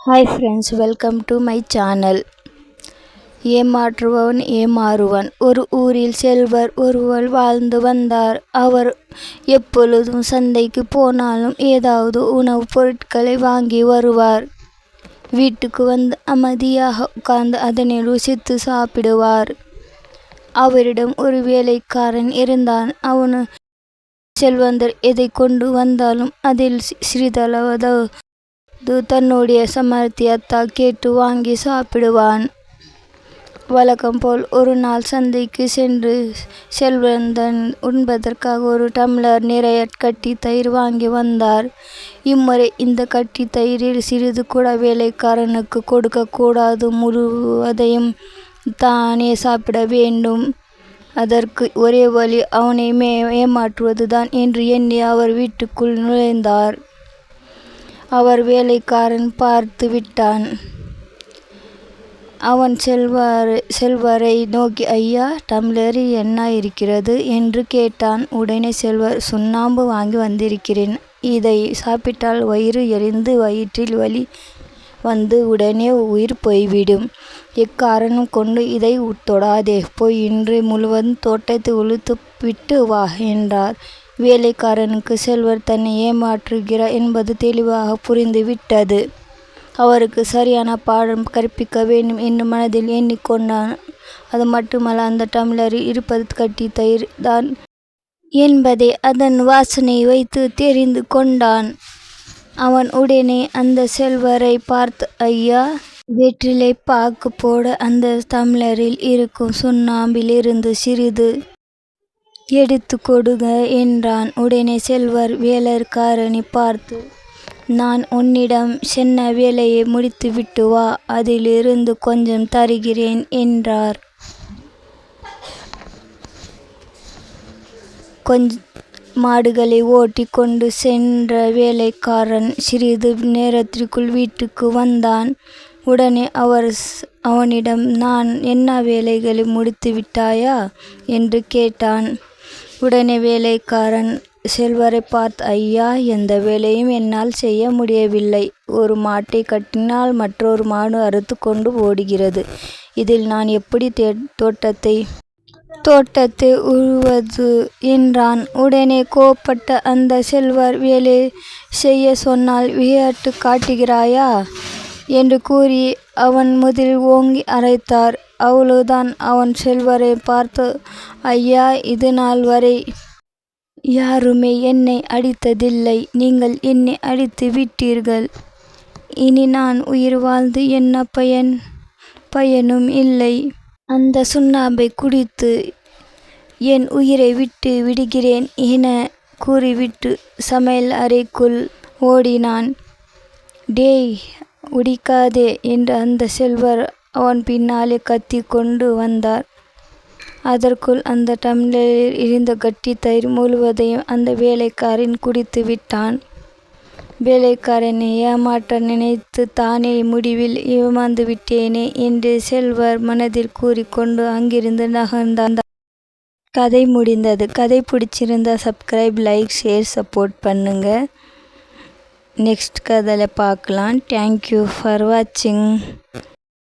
Hi friends, welcome to my channel. ஏமாற்றுபவன் ஏமாறுவான். ஒரு ஊரில் செல்வர் ஒருவர் வாழ்ந்து வந்தார். அவர் எப்பொழுதும் சந்தைக்கு போனாலும் ஏதாவது உணவுப் பொருட்களை வாங்கி வருவார். வீட்டுக்கு வந்து அமைதியாக உட்கார்ந்து அதனை ருசித்து சாப்பிடுவார். அவரிடம் ஒரு வேலைக்காரன் இருந்தான். அவனு செல்வந்தர் எதை கொண்டு வந்தாலும் அதில் சிறிதளவது தன்னுடைய சமர்த்தியத்தால் கேட்டு வாங்கி சாப்பிடுவான். வழக்கம் போல் ஒரு நாள் சந்தைக்கு சென்று செல்வந்தன் உண்பதற்காக ஒரு டம்ளர் நிறைய கட்டி தயிர் வாங்கி வந்தார். இம்முறை இந்த கட்டி தயிரில் சிறிது கூட வேலைக்காரனுக்கு கொடுக்க கூடாது, முழுவதையும் தானே சாப்பிட வேண்டும். அதற்கு ஒரே வழி அவனை ஏமாற்றுவதுதான் என்று எண்ணி அவர் வீட்டுக்குள் நுழைந்தார். அவர் வேலைக்காரன் பார்த்து விட்டான். அவன் செல்வரை நோக்கி, ஐயா, டம்ளரில் என்ன இருக்கிறது என்று கேட்டான். உடனே செல்வர், சுண்ணாம்பு வாங்கி வந்திருக்கிறேன். இதை சாப்பிட்டால் வயிறு எரிந்து வயிற்றில் வலி வந்து உடனே உயிர் போய்விடும். எக்காரணம் கொண்டு இதை தொடாதே. போய் இன்று முழுவதும் தோட்டத்தை உழுத்து விட்டு வா என்றார். வேலைக்காரனுக்கு செல்வர் தன்னை ஏமாற்றுகிறார் என்பது தெளிவாக புரிந்து விட்டது. அவருக்கு சரியான பாடம் கற்பிக்க வேண்டும் என்று மனதில் எண்ணிக்கொண்டான். அது மட்டுமல்ல, அந்த டம்ளரில் இருப்பது கட்டி தயிர் தான் என்பதை அதன் வாசனை வைத்து தெரிந்து கொண்டான். அவன் உடனே அந்த செல்வரை பார்த்து, ஐயா, வெற்றிலை பாக்கு போட அந்த டம்ளரில் இருக்கும் சுண்ணாம்பிலிருந்து சிறிது எடுத்து கொடுங்க என்றான். உடனே செல்வர் வேலைக்காரனை பார்த்து, நான் உன்னிடம் சொன்ன வேலையை முடித்துவிட்டு வா, அதிலிருந்து கொஞ்சம் தருகிறேன் என்றார். மாடுகளை ஓட்டி கொண்டு சென்ற வேலைக்காரன் சிறிது நேரத்திற்குள் வீட்டுக்கு வந்தான். உடனே அவனிடம், நான் என்ன வேலைகளை முடித்து விட்டாயா என்று கேட்டான். உடனே வேலைக்காரன் செல்வரை பார்த்து, ஐயா, எந்த வேலையும் என்னால் செய்ய முடியவில்லை. ஒரு மாட்டை கட்டினால் மற்றொரு மாடு அறுத்து கொண்டு ஓடுகிறது. இதில் நான் எப்படி தோட்டத்தை உழுவது என்றான். உடனே கோபப்பட்ட அந்த செல்வர், வேலை செய்ய சொன்னால் விளையாட்டு காட்டுகிறாயா என்று கூறி அவன் முதுகில் ஓங்கி அரைத்தார். அவ்வளவுதான். அவன் செல்வரை பார்த்து, ஐயா, இது நாள் வரை யாருமே என்னை அடித்ததில்லை. நீங்கள் என்னை அடித்து விட்டீர்கள். இனி நான் உயிர் வாழ்ந்து என்ன பயனும் இல்லை. அந்த சுண்ணாம்பை குடித்து என் உயிரை விட்டு விடுகிறேன் என கூறிவிட்டு சமையல் அறைக்குள் ஓடினான். டேய், உடிக்காதே என்று அந்த செல்வர் அவன் பின்னாலே கத்தி கொண்டு வந்தார். அதற்குள் அந்த டம்ளரில் இருந்த கட்டி தயிர் முழுவதையும் அந்த வேலைக்காரன் குடித்து விட்டான். வேலைக்காரனை ஏமாற்ற நினைத்து தானே முடிவில் ஏமாந்து விட்டேனே என்று செல்வர் மனதில் கூறிக்கொண்டு அங்கிருந்து நகர்ந்தார். கதை முடிந்தது. கதை பிடிச்சிருந்தா சப்ஸ்கிரைப், லைக், ஷேர், சப்போர்ட் பண்ணுங்க. நெக்ஸ்ட் கதையில் பார்க்கலாம். தேங்க்யூ ஃபார் வாட்சிங்.